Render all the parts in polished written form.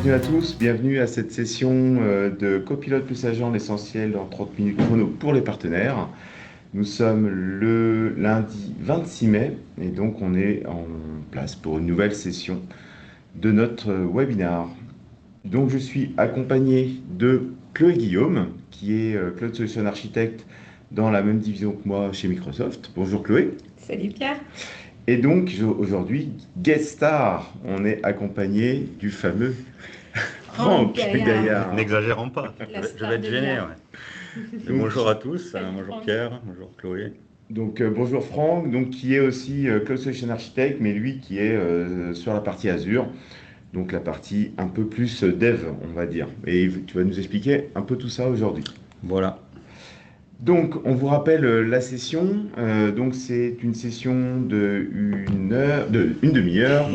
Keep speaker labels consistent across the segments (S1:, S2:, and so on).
S1: Bienvenue à tous, bienvenue à cette session de Copilote plus Agent, l'essentiel en 30 minutes chrono pour les partenaires. Nous sommes le lundi 26 mai et donc on est en place pour une nouvelle session de notre webinar. Donc je suis accompagné de Chloé Guillaume, qui est Cloud Solution Architect dans la même division que moi chez Microsoft. Bonjour Chloé.
S2: Salut Pierre.
S1: Et donc aujourd'hui, guest star, on est accompagné du fameux Franck Gaillard.
S3: N'exagérons pas, je vais être gêné.
S1: Donc,
S3: bonjour à tous,
S2: Salut
S3: bonjour
S2: Franck.
S3: Pierre, bonjour Chloé.
S1: Donc bonjour Franck, donc, qui est aussi Cloud Solution Architect, mais lui qui est sur la partie Azure, donc la partie un peu plus dev, on va dire. Et tu vas nous expliquer un peu tout ça aujourd'hui.
S3: Voilà.
S1: Donc, on vous rappelle la session. Donc, c'est une session de une demi-heure,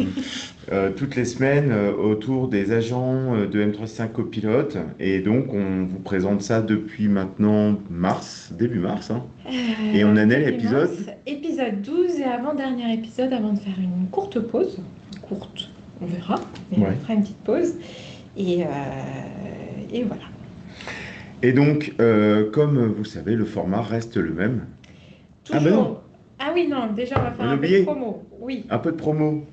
S1: toutes les semaines, autour des agents de M365 Copilote. Et donc, on vous présente ça depuis maintenant début mars. Et on en est à l'épisode
S2: Épisode 12 et avant-dernier épisode, avant de faire une courte pause. Courte, on verra, mais
S1: Ouais.
S2: on fera une petite pause. Et voilà.
S1: Et donc, comme vous savez, le format reste le même.
S2: Toujours.
S1: Ah ben non.
S2: Ah oui, non, déjà on va faire
S1: On a
S2: un peu
S1: oublié.
S2: de promo. Oui.
S1: Un peu de promo.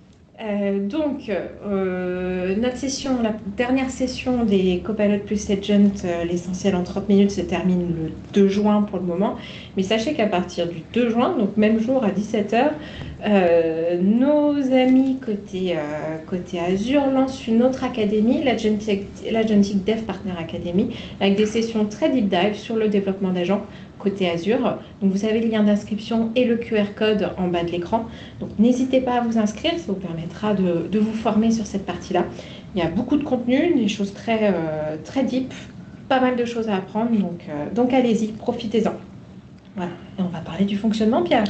S2: Notre session, la dernière session des Copilot plus Agent, l'essentiel en 30 minutes, se termine le 2 juin pour le moment. Mais sachez qu'à partir du 2 juin, donc même jour à 17h, nos amis côté Azure lancent une autre académie, l'Agentic Dev Partner Academy, avec des sessions très deep dive sur le développement d'agents côté Azure. Donc vous avez le lien d'inscription et le QR code en bas de l'écran. Donc n'hésitez pas à vous inscrire, ça vous permettra de vous former sur cette partie-là. Il y a beaucoup de contenu, des choses très deep, pas mal de choses à apprendre, donc allez-y, profitez-en. Voilà, et on va parler du fonctionnement, Pierre.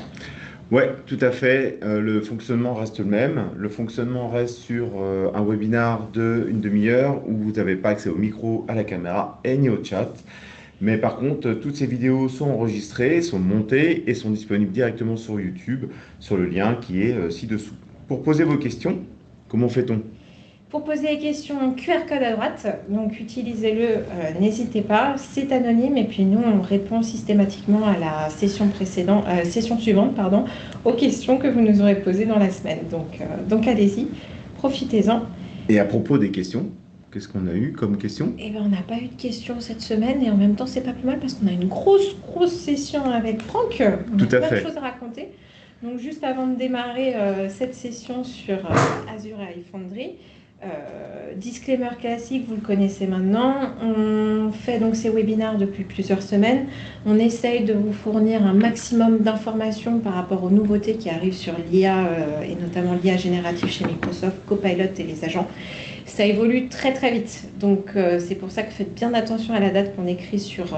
S1: Ouais, tout à fait. Le fonctionnement reste le même. Le fonctionnement reste sur un webinar de une demi-heure où vous n'avez pas accès au micro, à la caméra et ni au chat. Mais par contre, toutes ces vidéos sont enregistrées, sont montées et sont disponibles directement sur YouTube, sur le lien qui est ci-dessous. Pour poser vos questions, comment fait-on ?
S2: Pour poser des questions, QR code à droite, donc utilisez-le, n'hésitez pas, c'est anonyme et puis nous on répond systématiquement à la session suivante, aux questions que vous nous aurez posées dans la semaine. Donc allez-y, profitez-en.
S1: Et à propos des questions, qu'est-ce qu'on a eu comme question ?
S2: Eh bien, on n'a pas eu de questions cette semaine et en même temps c'est pas plus mal parce qu'on a une grosse session avec Franck. On
S1: Tout
S2: a
S1: à
S2: plein
S1: fait.
S2: de choses à raconter. Donc juste avant de démarrer cette session sur Azure AI Foundry, disclaimer classique, vous le connaissez maintenant. On fait donc ces webinaires depuis plusieurs semaines. On essaye de vous fournir un maximum d'informations par rapport aux nouveautés qui arrivent sur l'IA et notamment l'IA générative chez Microsoft, Copilot et les agents. Ça évolue très très vite, donc c'est pour ça que faites bien attention à la date qu'on écrit sur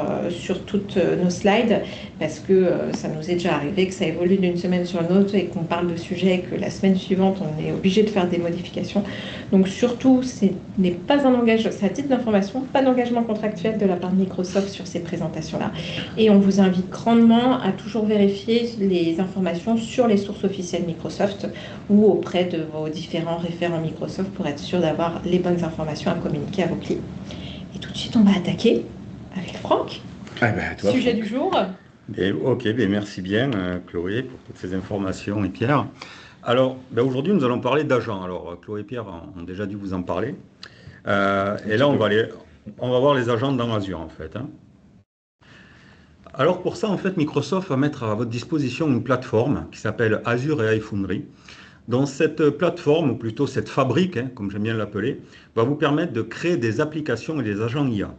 S2: toutes nos slides, parce que ça nous est déjà arrivé que ça évolue d'une semaine sur l'autre et qu'on parle de sujets et que la semaine suivante on est obligé de faire des modifications. Donc surtout, ce n'est pas un engagement, c'est à titre d'information, pas d'engagement contractuel de la part de Microsoft sur ces présentations-là. Et on vous invite grandement à toujours vérifier les informations sur les sources officielles Microsoft ou auprès de vos différents référents Microsoft pour être sûr d'avoir les bonnes informations à communiquer à vos clients. Et tout de suite, on va attaquer avec Franck.
S1: Ah ben, toi,
S2: Sujet
S1: Franck.
S2: du jour.
S3: Ok, merci bien Chloé pour toutes ces informations et Pierre. Alors aujourd'hui nous allons parler d'agents. Alors Chloé et Pierre ont déjà dû vous en parler. Et là on va voir les agents dans Azure en fait. Alors pour ça en fait Microsoft va mettre à votre disposition une plateforme qui s'appelle Azure AI Foundry. Dans cette plateforme, ou plutôt cette fabrique, comme j'aime bien l'appeler, va vous permettre de créer des applications et des agents IA.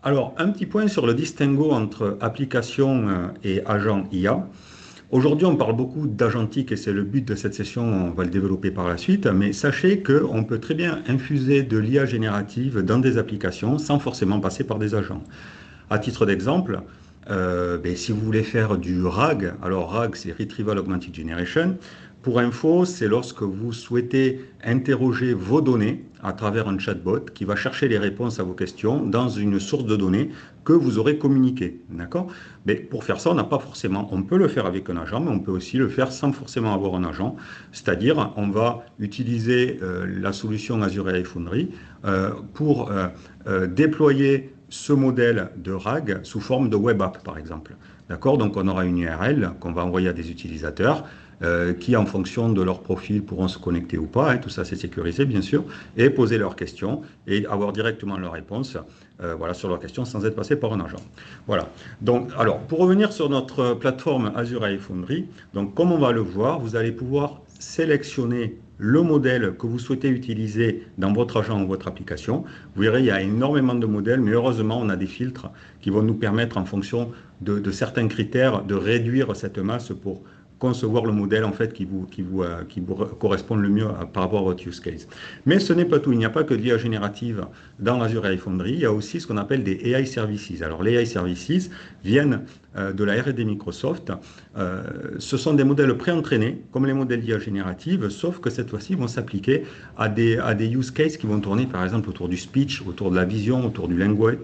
S3: Alors, un petit point sur le distinguo entre application et agent IA. Aujourd'hui, on parle beaucoup d'agentique et c'est le but de cette session, on va le développer par la suite, mais sachez qu'on peut très bien infuser de l'IA générative dans des applications sans forcément passer par des agents. À titre d'exemple, si vous voulez faire du RAG, alors RAG c'est Retrieval Augmented Generation, Pour info, c'est lorsque vous souhaitez interroger vos données à travers un chatbot qui va chercher les réponses à vos questions dans une source de données que vous aurez communiquée. D'accord? Mais pour faire ça, on n'a pas forcément, on peut le faire avec un agent, mais on peut aussi le faire sans forcément avoir un agent. C'est-à-dire, on va utiliser la solution Azure AI Foundry pour déployer ce modèle de RAG sous forme de web app, par exemple. D'accord? Donc, on aura une URL qu'on va envoyer à des utilisateurs qui, en fonction de leur profil, pourront se connecter ou pas. Hein, tout ça, c'est sécurisé, bien sûr, et poser leurs questions et avoir directement leurs réponses voilà, sur leurs questions sans être passé par un agent. Voilà. Donc, alors, pour revenir sur notre plateforme Azure AI Foundry, donc, comme on va le voir, vous allez pouvoir sélectionner le modèle que vous souhaitez utiliser dans votre agent ou votre application. Vous verrez, il y a énormément de modèles, mais heureusement, on a des filtres qui vont nous permettre, en fonction de certains critères, de réduire cette masse pour concevoir le modèle en fait qui vous correspond le mieux par rapport à votre use case. Mais ce n'est pas tout, il n'y a pas que de l'IA générative dans Azure AI Foundry, il y a aussi ce qu'on appelle des AI Services. Alors les AI Services viennent de la R&D Microsoft, ce sont des modèles préentraînés comme les modèles d'IA générative, sauf que cette fois-ci vont s'appliquer à des use cases qui vont tourner par exemple autour du speech, autour de la vision, autour du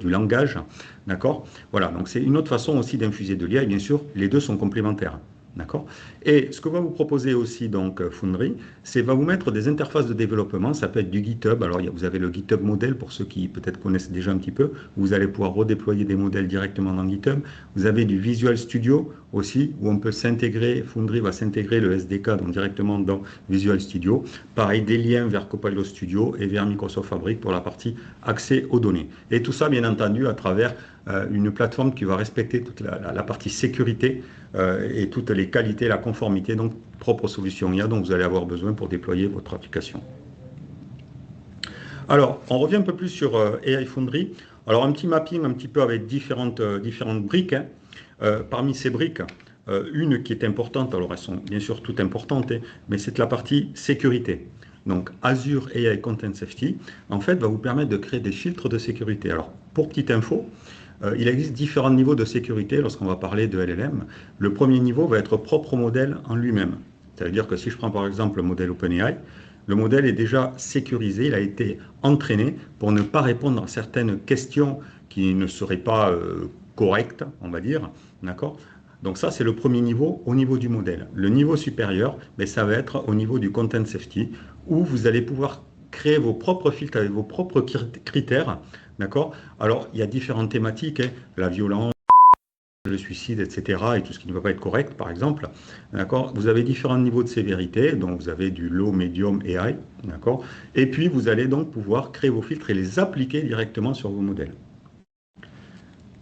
S3: langage, d'accord? Voilà, donc c'est une autre façon aussi d'infuser de l'IA et bien sûr les deux sont complémentaires. D'accord? Et ce que va vous proposer aussi donc Foundry, c'est va vous mettre des interfaces de développement, ça peut être du GitHub, alors vous avez le GitHub modèle pour ceux qui peut-être connaissent déjà un petit peu, vous allez pouvoir redéployer des modèles directement dans GitHub, vous avez du Visual Studio aussi, où on peut s'intégrer, Foundry va s'intégrer le SDK donc directement dans Visual Studio, pareil des liens vers Copilot Studio et vers Microsoft Fabric pour la partie accès aux données. Et tout ça bien entendu à travers une plateforme qui va respecter toute la partie sécurité et toutes les qualités, la conformité, donc propre solution IA dont vous allez avoir besoin pour déployer votre application. Alors, on revient un peu plus sur AI Foundry. Alors, un petit mapping un petit peu avec différentes briques. Hein. Parmi ces briques, une qui est importante, alors elles sont bien sûr toutes importantes, hein, mais c'est la partie sécurité. Donc, Azure AI Content Safety, en fait, va vous permettre de créer des filtres de sécurité. Alors, pour petite info, il existe différents niveaux de sécurité lorsqu'on va parler de LLM. Le premier niveau va être propre au modèle en lui-même. Ça veut dire que si je prends par exemple le modèle OpenAI, le modèle est déjà sécurisé, il a été entraîné pour ne pas répondre à certaines questions qui ne seraient pas correctes, on va dire. D'accord ? Donc ça, c'est le premier niveau au niveau du modèle. Le niveau supérieur, mais ça va être au niveau du Content Safety, où vous allez pouvoir créer vos propres filtres avec vos propres critères. D'accord? Alors, il y a différentes thématiques, hein, la violence, le suicide, etc., et tout ce qui ne va pas être correct, par exemple. D'accord? Vous avez différents niveaux de sévérité, donc vous avez du low, medium et high. D'accord? Et puis, vous allez donc pouvoir créer vos filtres et les appliquer directement sur vos modèles.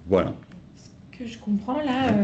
S3: Voilà.
S2: Ce que je comprends là,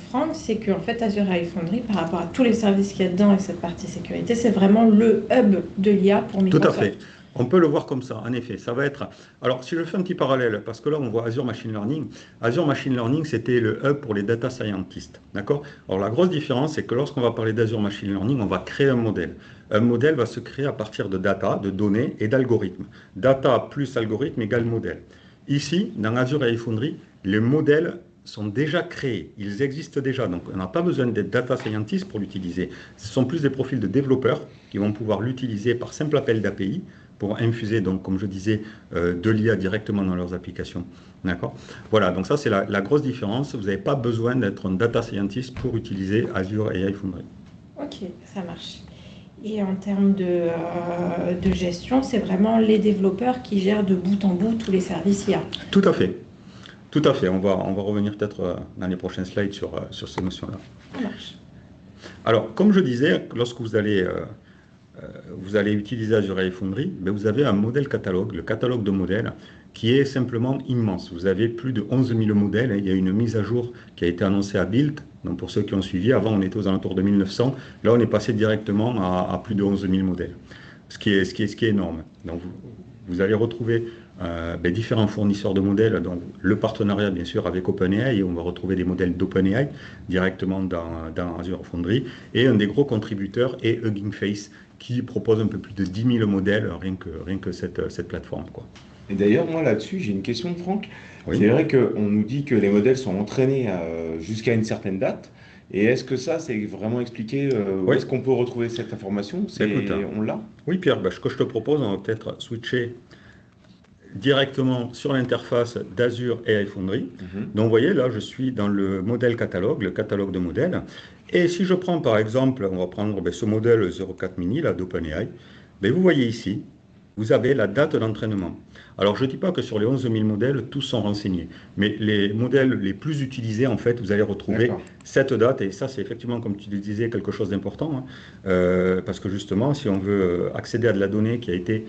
S2: Franck, c'est qu'en fait, Azure AI Foundry, par rapport à tous les services qu'il y a dedans et cette partie sécurité, c'est vraiment le hub de l'IA pour Microsoft.
S3: Tout à fait. On peut le voir comme ça, en effet. Ça va être. Alors, si je fais un petit parallèle, parce que là, on voit Azure Machine Learning. Azure Machine Learning, c'était le hub pour les data scientists. D'accord? Alors, la grosse différence, c'est que lorsqu'on va parler d'Azure Machine Learning, on va créer un modèle. Un modèle va se créer à partir de data, de données et d'algorithmes. Data plus algorithme égale modèle. Ici, dans Azure AI Foundry, les modèles sont déjà créés, ils existent déjà, donc on n'a pas besoin d'être data scientist pour l'utiliser. Ce sont plus des profils de développeurs qui vont pouvoir l'utiliser par simple appel d'API pour infuser, donc comme je disais, de l'IA directement dans leurs applications. D'accord? Voilà, donc ça c'est la grosse différence. Vous n'avez pas besoin d'être un data scientist pour utiliser Azure AI Foundry.
S2: Ok, ça marche. Et en termes de gestion, c'est vraiment les développeurs qui gèrent de bout en bout tous les services IA.
S3: Tout à fait. Tout à fait. On va revenir peut-être dans les prochains slides sur ces notions-là.
S2: Ça marche.
S3: Alors, comme je disais, lorsque vous allez utiliser Azure AI Foundry, vous avez un modèle catalogue, le catalogue de modèles, qui est simplement immense. Vous avez plus de 11 000 modèles. Il y a une mise à jour qui a été annoncée à Build. Donc pour ceux qui ont suivi, avant on était aux alentours de 1900. Là, on est passé directement à plus de 11 000 modèles, ce qui est énorme. Donc vous allez retrouver différents fournisseurs de modèles, donc le partenariat bien sûr avec OpenAI, et on va retrouver des modèles d'OpenAI directement dans Azure Foundry, et un des gros contributeurs est Hugging Face, qui propose un peu plus de 10 000 modèles, rien que cette plateforme, quoi.
S1: Et d'ailleurs, moi là-dessus, j'ai une question de Franck.
S3: Oui.
S1: C'est vrai qu'on nous dit que les modèles sont entraînés jusqu'à une certaine date, Et est-ce que ça, c'est vraiment expliqué où
S3: Oui,
S1: est-ce qu'on peut retrouver cette information?
S3: écoute,
S1: On l'a?
S3: oui Pierre, ben, ce que je te propose, on va peut-être switcher directement sur l'interface d'Azure AI Foundry.
S1: Mhm.
S3: Donc vous voyez, là, je suis dans le modèle catalogue, le catalogue de modèles. Et si je prends par exemple, on va prendre ce modèle 04 mini là, d'OpenAI, ben, vous voyez ici, vous avez la date d'entraînement. Alors je ne dis pas que sur les 11 000 modèles, tous sont renseignés, mais les modèles les plus utilisés, en fait, vous allez retrouver
S1: D'accord.
S3: cette date, et ça c'est effectivement, comme tu le disais, quelque chose d'important, hein, parce que justement, si on veut accéder à de la donnée qui a été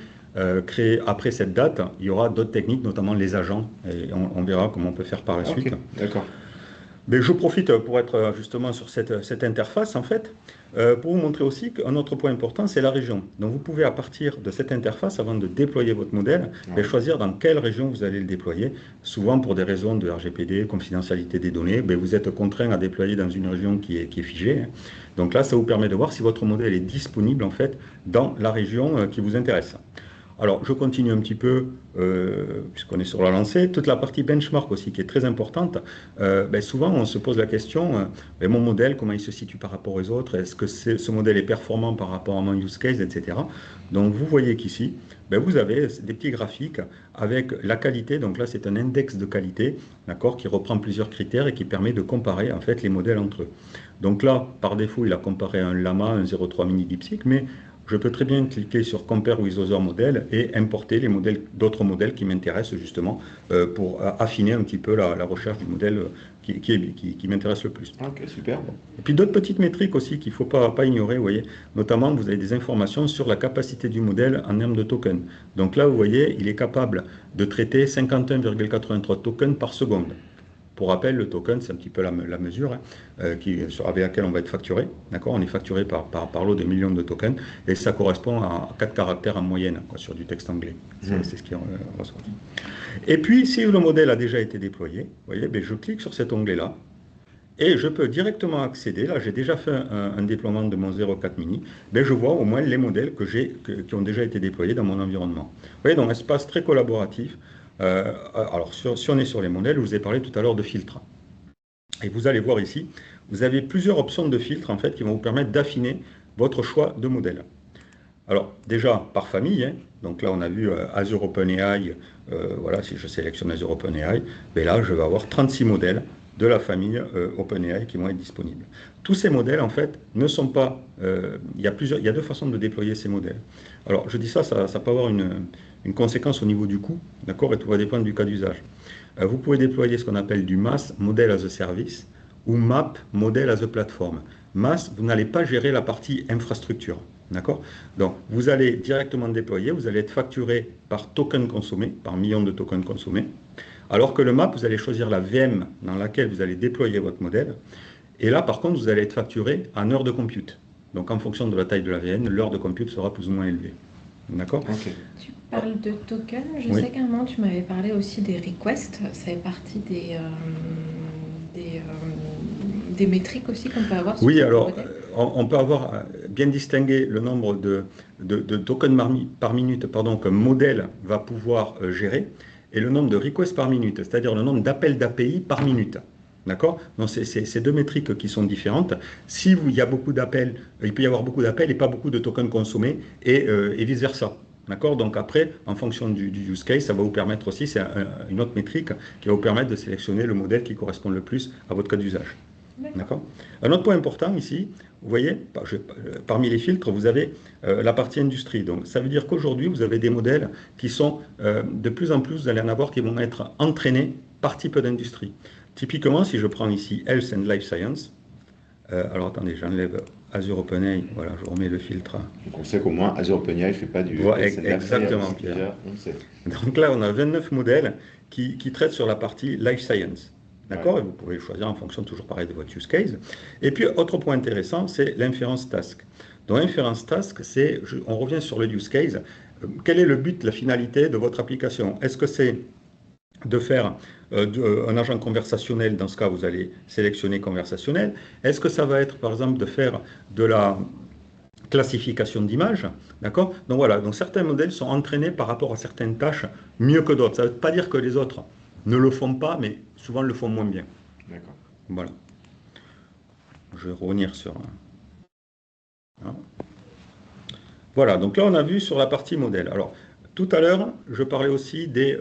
S3: créée après cette date, il y aura d'autres techniques, notamment les agents, et on verra comment on peut faire par la
S1: Ok,
S3: suite.
S1: d'accord.
S3: Mais je profite pour être justement sur cette interface, en fait, pour vous montrer aussi qu'un autre point important, c'est la région. Donc vous pouvez, à partir de cette interface, avant de déployer votre modèle,
S1: Ouais.
S3: choisir dans quelle région vous allez le déployer. Souvent, pour des raisons de RGPD, confidentialité des données, vous êtes contraint à déployer dans une région qui est figée, hein. Donc là, ça vous permet de voir si votre modèle est disponible, en fait, dans la région qui vous intéresse. Alors, je continue un petit peu, puisqu'on est sur la lancée. Toute la partie benchmark aussi, qui est très importante. Souvent, on se pose la question, mon modèle, comment il se situe par rapport aux autres? Est-ce que ce modèle est performant par rapport à mon use case, etc. Donc, vous voyez qu'ici, vous avez des petits graphiques avec la qualité. Donc là, c'est un index de qualité, d'accord, qui reprend plusieurs critères et qui permet de comparer, en fait, les modèles entre eux. Donc là, par défaut, il a comparé un Llama, un 0.3 mini DeepSeek, mais je peux très bien cliquer sur Compare with Other Models et importer les modèles, d'autres modèles qui m'intéressent justement pour affiner un petit peu la recherche du modèle qui m'intéresse le plus.
S1: Ok, super.
S3: Et puis d'autres petites métriques aussi qu'il ne faut pas ignorer, vous voyez. Notamment, vous avez des informations sur la capacité du modèle en termes de tokens. Donc là, vous voyez, il est capable de traiter 51,83 tokens par seconde. Pour rappel, le token, c'est un petit peu la mesure, hein, avec laquelle on va être facturé. D'accord, on est facturé par lot de millions de tokens et ça correspond à 4 caractères en moyenne, quoi, sur du texte anglais. C'est ce qui ressort. Et puis, si le modèle a déjà été déployé, vous voyez, je clique sur cet onglet-là et je peux directement accéder. Là, j'ai déjà fait un déploiement de mon 04 mini. Je vois au moins les modèles qui ont déjà été déployés dans mon environnement. Vous voyez, donc espace très collaboratif. Alors, si on est sur les modèles, je vous ai parlé tout à l'heure de filtres. Et vous allez voir ici, vous avez plusieurs options de filtres en fait qui vont vous permettre d'affiner votre choix de modèle. Alors déjà par famille, hein, donc là on a vu Azure OpenAI, voilà, si je sélectionne Azure OpenAI, là je vais avoir 36 modèles de la famille OpenAI qui vont être disponibles. Tous ces modèles en fait ne sont pas, il y a deux façons de déployer ces modèles. Alors je dis ça peut avoir une conséquence au niveau du coût, d'accord, et tout va dépendre du cas d'usage. Vous pouvez déployer ce qu'on appelle du MAS, Model as a Service, ou MAP, Model as a Platform. MAS, vous n'allez pas gérer la partie infrastructure. D'accord? Donc, vous allez directement déployer, vous allez être facturé par token consommé, par million de tokens consommés. Alors que le MAP, vous allez choisir la VM dans laquelle vous allez déployer votre modèle. Et là, par contre, vous allez être facturé en heures de compute. Donc, en fonction de la taille de la VM, l'heure de compute sera plus ou moins élevée. D'accord?
S2: Okay. Tu parles de tokens. Je
S3: oui.
S2: sais qu'à un moment, tu m'avais parlé aussi des requests. Ça fait partie des métriques aussi qu'on peut avoir sur
S3: oui, alors, on peut avoir bien distingué le nombre de tokens par minute qu'un modèle va pouvoir gérer et le nombre de requests par minute, c'est-à-dire le nombre d'appels d'API par minute. D'accord? Donc, c'est deux métriques qui sont différentes. Si il y a beaucoup d'appels, il peut y avoir beaucoup d'appels et pas beaucoup de tokens consommés et vice-versa. D'accord? Donc après, en fonction du use case, ça va vous permettre aussi, c'est une autre métrique qui va vous permettre de sélectionner le modèle qui correspond le plus à votre cas d'usage. D'accord. Un autre point important ici, vous voyez, parmi les filtres, vous avez la partie industrie. Donc, ça veut dire qu'aujourd'hui, vous avez des modèles qui sont de plus en plus, vous allez en avoir qui vont être entraînés par type d'industrie. Typiquement, si je prends ici Health and Life Science, alors attendez, j'enlève Azure OpenAI, voilà, je remets le filtre.
S1: Donc on sait qu'au moins Azure OpenAI ne fait pas du
S3: exactement, Pierre.
S1: On sait.
S3: Donc là, on a 29 modèles qui traitent sur la partie Life Science. D'accord?
S1: Ouais.
S3: Et vous pouvez le choisir en fonction, toujours pareil, de votre use case. Et puis, autre point intéressant, c'est l'inference task. Donc, l'inference task, on revient sur le use case. Quel est le but, la finalité de votre application? Est-ce que c'est de faire un agent conversationnel? Dans ce cas, vous allez sélectionner conversationnel. Est-ce que ça va être, par exemple, de faire de la classification d'images, d'accord? Donc voilà, donc certains modèles sont entraînés par rapport à certaines tâches mieux que d'autres. Ça ne veut pas dire que les autres ne le font pas, mais souvent le font moins bien.
S1: D'accord.
S3: Voilà. je vais revenir sur... Voilà, donc là, on a vu sur la partie modèle. Alors, tout à l'heure, je parlais aussi des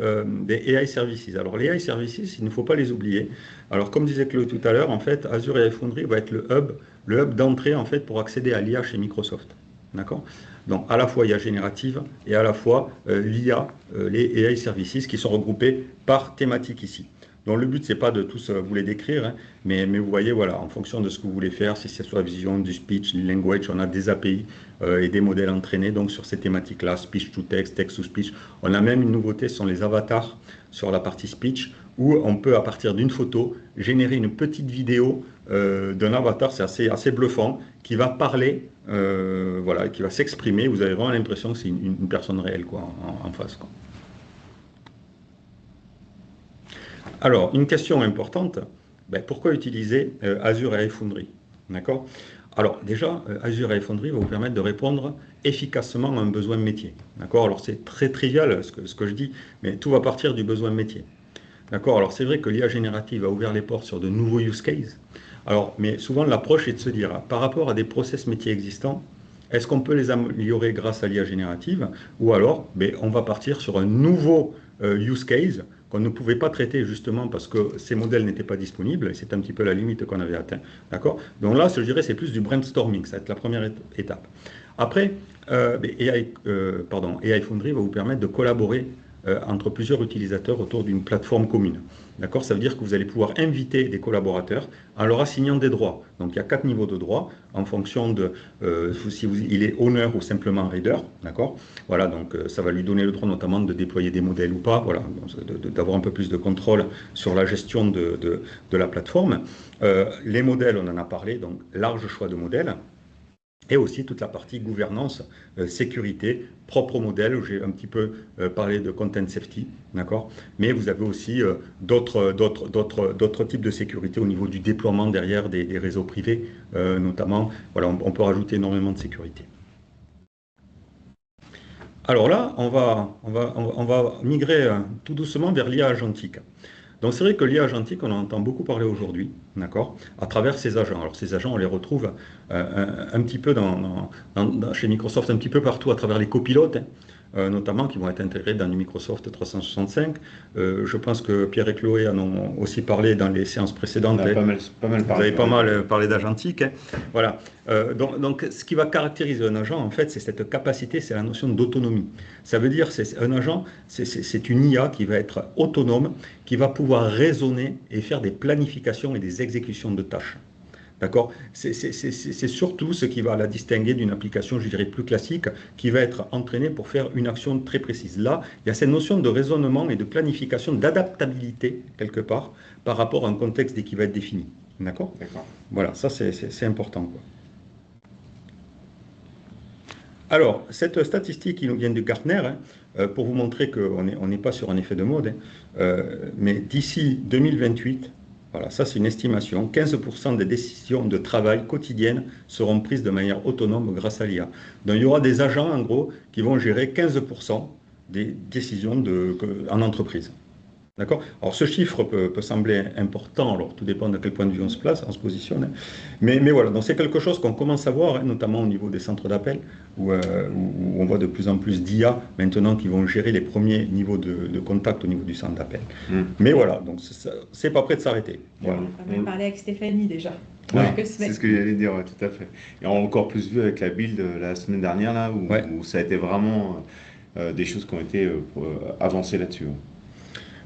S3: AI Services. Alors, les AI Services, il ne faut pas les oublier. Alors, comme disait Chloé tout à l'heure, en fait, Azure AI Foundry va être le hub d'entrée, en fait, pour accéder à l'IA chez Microsoft. D'accord? Donc, à la fois IA générative et à la fois l'IA, les AI Services, qui sont regroupés par thématique ici. Donc, le but, c'est pas de tous vous les décrire, hein, mais vous voyez, voilà, en fonction de ce que vous voulez faire, si c'est soit la vision, du speech, du language, on a des API et des modèles entraînés donc sur ces thématiques-là, speech to text, text to speech. On a même une nouveauté, ce sont les avatars sur la partie speech, où on peut, à partir d'une photo, générer une petite vidéo d'un avatar, c'est assez bluffant, qui va parler, voilà, qui va s'exprimer. Vous avez vraiment l'impression que c'est une personne réelle, quoi, en face, quoi. Alors, une question importante, ben, pourquoi utiliser Azure AI Foundry? D'accord? Alors, déjà, Azure AI Foundry va vous permettre de répondre efficacement à un besoin métier. D'accord? Alors, c'est très trivial ce que je dis, mais tout va partir du besoin métier. D'accord? Alors, c'est vrai que l'IA générative a ouvert les portes sur de nouveaux use cases. Alors, mais souvent, l'approche est de se dire, par rapport à des process métiers existants, est-ce qu'on peut les améliorer grâce à l'IA générative? Ou alors, ben, on va partir sur un nouveau use case qu'on ne pouvait pas traiter justement parce que ces modèles n'étaient pas disponibles, et c'est un petit peu la limite qu'on avait atteint. D'accord? Donc là, je dirais, c'est plus du brainstorming, ça va être la première étape. Après, AI Foundry va vous permettre de collaborer entre plusieurs utilisateurs autour d'une plateforme commune. D'accord? Ça veut dire que vous allez pouvoir inviter des collaborateurs en leur assignant des droits. Donc il y a 4 niveaux de droits en fonction de si il est owner ou simplement reader. D'accord? Voilà, donc ça va lui donner le droit notamment de déployer des modèles ou pas, voilà, d'avoir un peu plus de contrôle sur la gestion de la plateforme. Les modèles, on en a parlé, donc large choix de modèles. Et aussi toute la partie gouvernance, sécurité, propre modèle, où j'ai un petit peu parlé de content safety, d'accord? Mais vous avez aussi d'autres types de sécurité au niveau du déploiement derrière des réseaux privés, notamment. Voilà, on peut rajouter énormément de sécurité. Alors là, on va migrer tout doucement vers l'IA agentique. Donc c'est vrai que l'IA agentique, on en entend beaucoup parler aujourd'hui, d'accord, à travers ces agents. Alors ces agents, on les retrouve un petit peu chez Microsoft, un petit peu partout à travers les copilotes, notamment qui vont être intégrés dans du Microsoft 365. Je pense que Pierre et Chloé en ont aussi parlé dans les séances précédentes.
S1: On a pas mal
S3: Vous
S1: parlé.
S3: avez pas mal parlé d'agentique. Hein. Voilà. Donc, ce qui va caractériser un agent, en fait, c'est cette capacité, c'est la notion d'autonomie. Ça veut dire, un agent, c'est une IA qui va être autonome, qui va pouvoir raisonner et faire des planifications et des exécutions de tâches. D'accord? C'est surtout ce qui va la distinguer d'une application, je dirais, plus classique, qui va être entraînée pour faire une action très précise. Là, il y a cette notion de raisonnement et de planification, d'adaptabilité, quelque part, par rapport à un contexte qui va être défini. D'accord? Voilà, ça, c'est important, quoi. Alors, cette statistique qui nous vient de Gartner, hein, pour vous montrer qu'on n'est pas sur un effet de mode, hein, mais d'ici 2028, voilà, ça c'est une estimation, 15% des décisions de travail quotidiennes seront prises de manière autonome grâce à l'IA. Donc il y aura des agents, en gros, qui vont gérer 15% des décisions en entreprise. D'accord? Alors ce chiffre peut sembler important, alors tout dépend de quel point de vue on se positionne, hein. Mais voilà, donc c'est quelque chose qu'on commence à voir, hein, notamment au niveau des centres d'appel, où on voit de plus en plus d'IA maintenant qui vont gérer les premiers niveaux de contact au niveau du centre d'appel. Mais voilà, donc c'est pas prêt de s'arrêter. Voilà.
S2: On a même parlé avec Stéphanie déjà.
S1: Ouais, c'est ce que j'allais dire, ouais, tout à fait. Et on a encore plus vu avec la build la semaine dernière, là, où ça a été vraiment des choses qui ont été avancées là-dessus.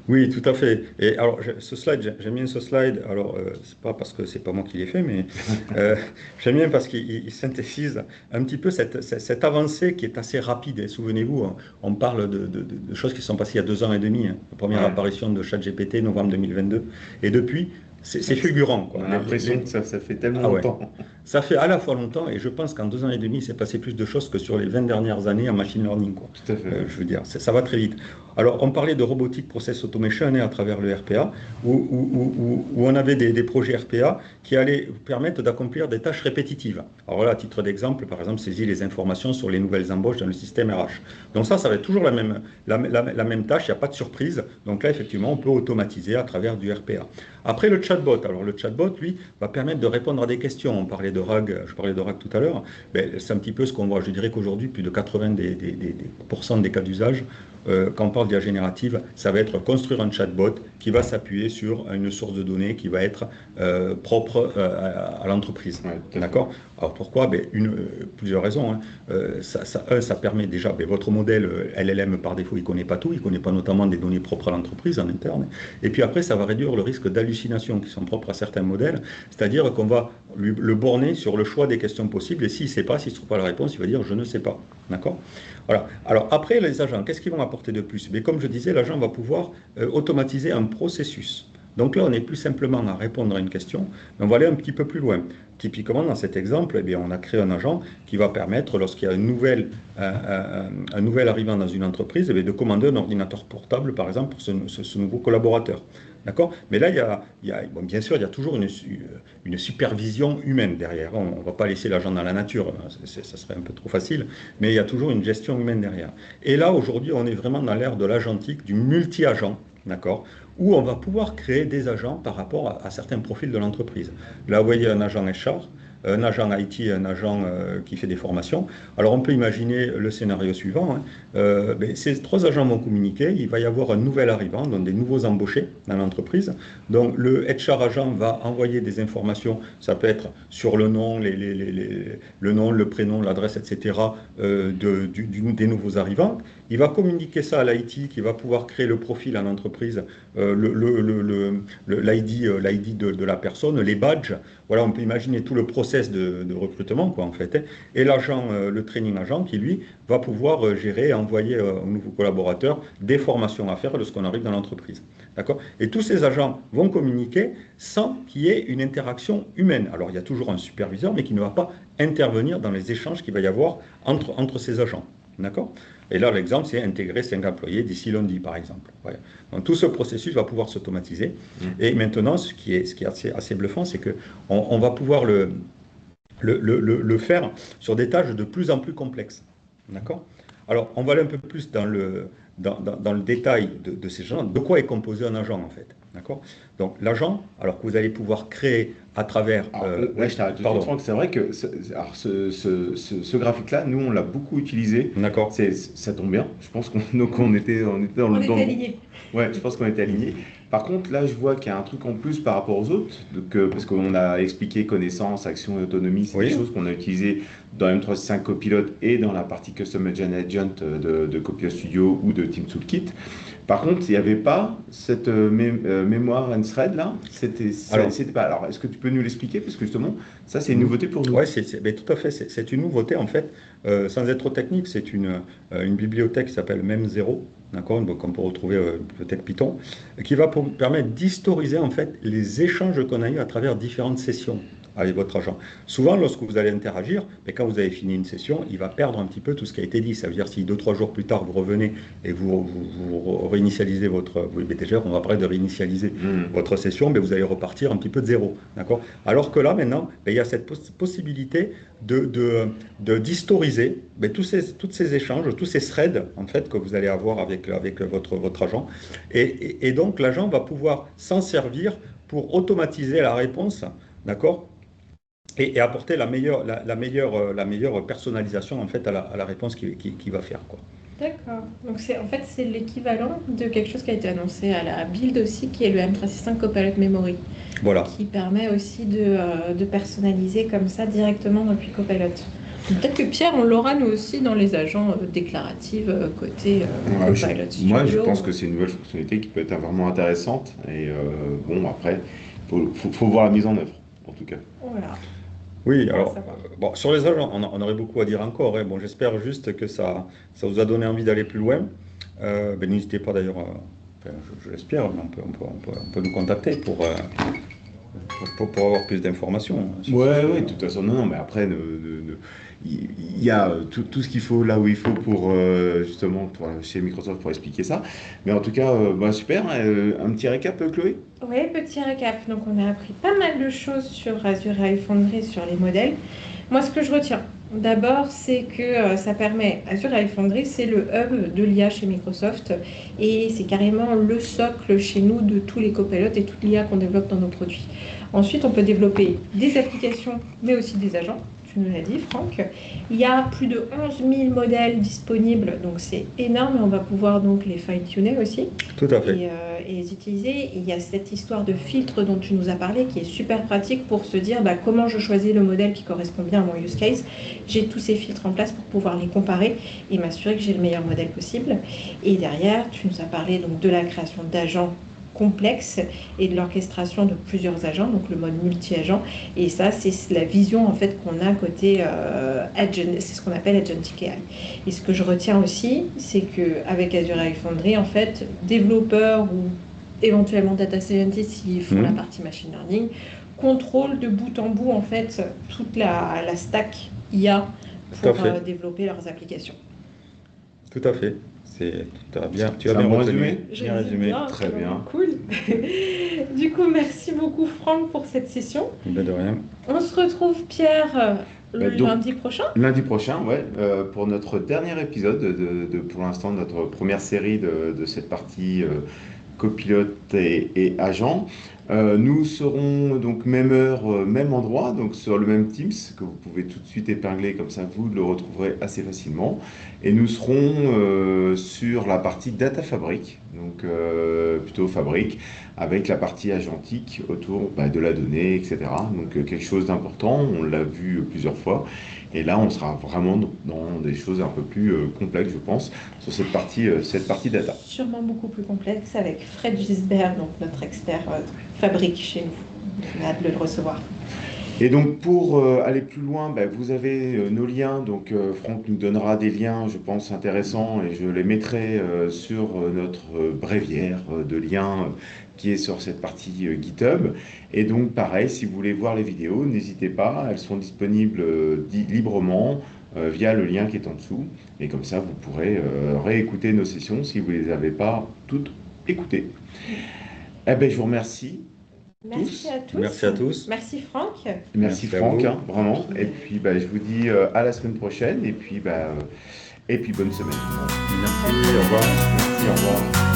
S3: Oui, tout à fait. Et alors, ce slide, j'aime bien ce slide. Alors, c'est pas parce que c'est pas moi qui l'ai fait, mais j'aime bien parce qu'il synthétise un petit peu cette avancée qui est assez rapide. Et souvenez-vous, on parle de choses qui sont passées il y a 2 ans et demi. Hein. La première apparition de ChatGPT, novembre 2022. Et depuis, c'est fulgurant, quoi.
S1: On a l'impression que ça fait tellement longtemps.
S3: Ça fait à la fois longtemps, et je pense qu'en 2 ans et demi, il s'est passé plus de choses que sur les 20 dernières années en machine learning, quoi.
S1: Tout à fait.
S3: Je veux dire, ça va très vite. Alors, on parlait de robotique process automation à travers le RPA, où on avait des projets RPA qui allaient vous permettre d'accomplir des tâches répétitives. Alors là, à titre d'exemple, par exemple, saisir les informations sur les nouvelles embauches dans le système RH. Donc ça va être toujours la même tâche, il n'y a pas de surprise. Donc là, effectivement, on peut automatiser à travers du RPA. Après, le chatbot. Alors, le chatbot, lui, va permettre de répondre à des questions. Je parlais de RAG tout à l'heure. C'est un petit peu ce qu'on voit. Je dirais qu'aujourd'hui, plus de 80% des cas d'usage, quand on parle d'IA générative, ça va être construire un chatbot qui va s'appuyer sur une source de données qui va être propre à l'entreprise.
S1: Ouais,
S3: d'accord. Alors pourquoi? Plusieurs raisons. Hein. Ça permet déjà, votre modèle LLM par défaut, il ne connaît pas tout, il ne connaît pas notamment des données propres à l'entreprise en interne. Et puis après, ça va réduire le risque d'hallucinations qui sont propres à certains modèles, c'est-à-dire qu'on va le borner sur le choix des questions possibles, et s'il ne sait pas, s'il ne trouve pas la réponse, il va dire je ne sais pas. D'accord. Voilà. Alors après, les agents, qu'est-ce qu'ils vont apporter de plus? Mais comme je disais, l'agent va pouvoir automatiser un processus. Donc là, on n'est plus simplement à répondre à une question, mais on va aller un petit peu plus loin. Typiquement, dans cet exemple, on a créé un agent qui va permettre, lorsqu'il y a un nouvel arrivant dans une entreprise, de commander un ordinateur portable, par exemple, pour ce nouveau collaborateur. D'accord. Mais là, bien sûr, il y a toujours une supervision humaine derrière. On ne va pas laisser l'agent dans la nature, ça serait un peu trop facile, mais il y a toujours une gestion humaine derrière. Et là, aujourd'hui, on est vraiment dans l'ère de l'agentique, du multi-agent, d'accord, où on va pouvoir créer des agents par rapport à certains profils de l'entreprise. Là, vous voyez un agent HR, un agent IT et un agent qui fait des formations. Alors, on peut imaginer le scénario suivant. Ces 3 agents vont communiquer. Il va y avoir un nouvel arrivant, donc des nouveaux embauchés dans l'entreprise. Donc, le HR agent va envoyer des informations. Ça peut être sur le nom, le nom, le prénom, l'adresse, etc. Des nouveaux arrivants. Il va communiquer ça à l'IT qui va pouvoir créer le profil en entreprise, l'ID de la personne, les badges. Voilà, on peut imaginer tout le process de recrutement, quoi, en fait. Hein. Et l'agent, le training agent, qui lui va pouvoir gérer, envoyer aux nouveaux collaborateurs des formations à faire lorsqu'on arrive dans l'entreprise. D'accord. Et tous ces agents vont communiquer sans qu'il y ait une interaction humaine. Alors, il y a toujours un superviseur, mais qui ne va pas intervenir dans les échanges qu'il va y avoir entre ces agents. D'accord. Et là, l'exemple, c'est intégrer 5 employés d'ici lundi, par exemple. Ouais. Donc, tout ce processus va pouvoir s'automatiser. Et maintenant, ce qui est assez bluffant, c'est qu'on va pouvoir le faire sur des tâches de plus en plus complexes. D'accord. Alors, on va aller un peu plus dans le détail de ces gens. De quoi est composé un agent, en fait. D'accord. Donc, l'agent, alors que vous allez pouvoir créer à travers...
S1: là, je t'arrête. Franck, c'est vrai que ce graphique-là, nous, on l'a beaucoup utilisé.
S3: D'accord.
S1: Ça tombe bien. Je pense qu'on était dans le...
S2: On était alignés.
S1: Ouais, je pense qu'on était alignés. Par contre, là, je vois qu'il y a un truc en plus par rapport aux autres, parce qu'on a expliqué connaissance, action et autonomie, c'est des choses qu'on a utilisées dans M365 Copilot et dans la partie Custom Agent de Copilot Studio ou de Team Toolkit. Par contre, il n'y avait pas cette mémoire and thread là. C'était pas. Alors, est-ce que tu peux nous l'expliquer? Parce que justement, ça, c'est une nouveauté pour nous.
S3: Oui, tout à fait. C'est une nouveauté, en fait. Sans être trop technique, c'est une bibliothèque qui s'appelle Mem0, d'accord, donc on peut retrouver une bibliothèque Python, qui va permettre d'historiser, en fait, les échanges qu'on a eus à travers différentes sessions avec votre agent. Souvent, lorsque vous allez interagir, quand vous avez fini une session, il va perdre un petit peu tout ce qui a été dit. Ça veut dire si 2-3 jours plus tard, vous revenez et vous réinitialisez votre... déjà, on va parler de réinitialiser votre session, mais vous allez repartir un petit peu de zéro. D'accord. Alors que là, maintenant, il y a cette possibilité d'historiser tous ces échanges, tous ces threads, en fait, que vous allez avoir avec votre agent. Et donc, l'agent va pouvoir s'en servir pour automatiser la réponse, d'accord, et apporter la meilleure personnalisation, en fait, à la réponse qu'il va faire, quoi.
S2: D'accord. Donc, c'est l'équivalent de quelque chose qui a été annoncé à la Build aussi, qui est le M365 Copilot Memory.
S3: Voilà.
S2: Qui permet aussi de personnaliser comme ça directement depuis Copilot. Peut-être que Pierre, on l'aura nous aussi dans les agents déclaratifs côté Copilot Studio.
S1: Moi, je pense que c'est une nouvelle fonctionnalité qui peut être vraiment intéressante. Et bon, après, faut voir la mise en œuvre, en tout cas.
S2: Voilà.
S3: Oui, alors, sur les agents, on aurait beaucoup à dire encore. Hein. Bon, j'espère juste que ça vous a donné envie d'aller plus loin. N'hésitez pas d'ailleurs, je l'espère, mais on peut nous contacter pour avoir plus d'informations. Hein, sur
S1: Ouais,
S3: ce
S1: ouais, de
S3: sujet.
S1: toute façon, non, mais après, il y a tout ce qu'il faut là où il faut pour justement chez Microsoft pour expliquer ça. Mais en tout cas, bah, super. Un petit récap, Chloé?
S2: Oui, petit récap. Donc, on a appris pas mal de choses sur Azure AI Foundry, sur les modèles. Moi, ce que je retiens, d'abord, c'est que ça permet, Azure AI Foundry, c'est le hub de l'IA chez Microsoft et c'est carrément le socle chez nous de tous les copilotes et toute l'IA qu'on développe dans nos produits. Ensuite, on peut développer des applications, mais aussi des agents. Tu nous l'as dit, Franck. Il y a plus de 11 000 modèles disponibles, donc c'est énorme et on va pouvoir donc les fine-tuner aussi
S3: Tout à fait.
S2: et les utiliser. Il y a cette histoire de filtre dont tu nous as parlé qui est super pratique pour se dire comment je choisis le modèle qui correspond bien à mon use case. J'ai tous ces filtres en place pour pouvoir les comparer et m'assurer que j'ai le meilleur modèle possible. Et derrière, tu nous as parlé donc de la création d'agents complexes et de l'orchestration de plusieurs agents, donc le mode multi-agent. Et ça, c'est la vision en fait qu'on a côté c'est ce qu'on appelle Agentic AI. Et ce que je retiens aussi, c'est qu'avec Azure AI Foundry, en fait, développeurs ou éventuellement data scientists s'ils font la partie machine learning, contrôlent de bout en bout en fait toute la stack IA pour développer leurs applications.
S3: Tout à fait. Tu as bien
S1: bon
S3: retenu.
S1: résumé.
S3: Bien résumé.
S1: Très bien.
S2: Cool. Du coup, merci beaucoup Franck pour cette session.
S3: De rien.
S2: On se retrouve Pierre lundi prochain.
S1: Lundi prochain, ouais, pour notre dernier épisode pour l'instant, notre première série de cette partie copilote et agent. Nous serons donc même heure, même endroit, donc sur le même Teams, que vous pouvez tout de suite épingler, comme ça vous le retrouverez assez facilement. Et nous serons sur la partie Data Fabric, donc plutôt fabrique, avec la partie agentique autour de la donnée, etc. Donc quelque chose d'important, on l'a vu plusieurs fois. Et là, on sera vraiment dans des choses un peu plus complexes, je pense, sur cette partie data.
S2: Sûrement beaucoup plus complexe avec Fred Gisbert, donc notre expert fabrique chez nous. On a hâte de le recevoir.
S1: Et donc, pour aller plus loin, vous avez nos liens. Donc, Franck nous donnera des liens, je pense, intéressants et je les mettrai sur notre bréviaire de liens qui est sur cette partie GitHub. Et donc, pareil, si vous voulez voir les vidéos, n'hésitez pas. Elles sont disponibles librement via le lien qui est en dessous. Et comme ça, vous pourrez réécouter nos sessions si vous ne les avez pas toutes écoutées. Eh bien, je vous remercie.
S2: Merci à tous.
S3: Merci à tous.
S2: Merci Franck.
S1: Merci Franck, vraiment. Et puis je vous dis à la semaine prochaine et puis bonne semaine tout le monde.
S3: Merci, au revoir.
S1: Merci, au revoir.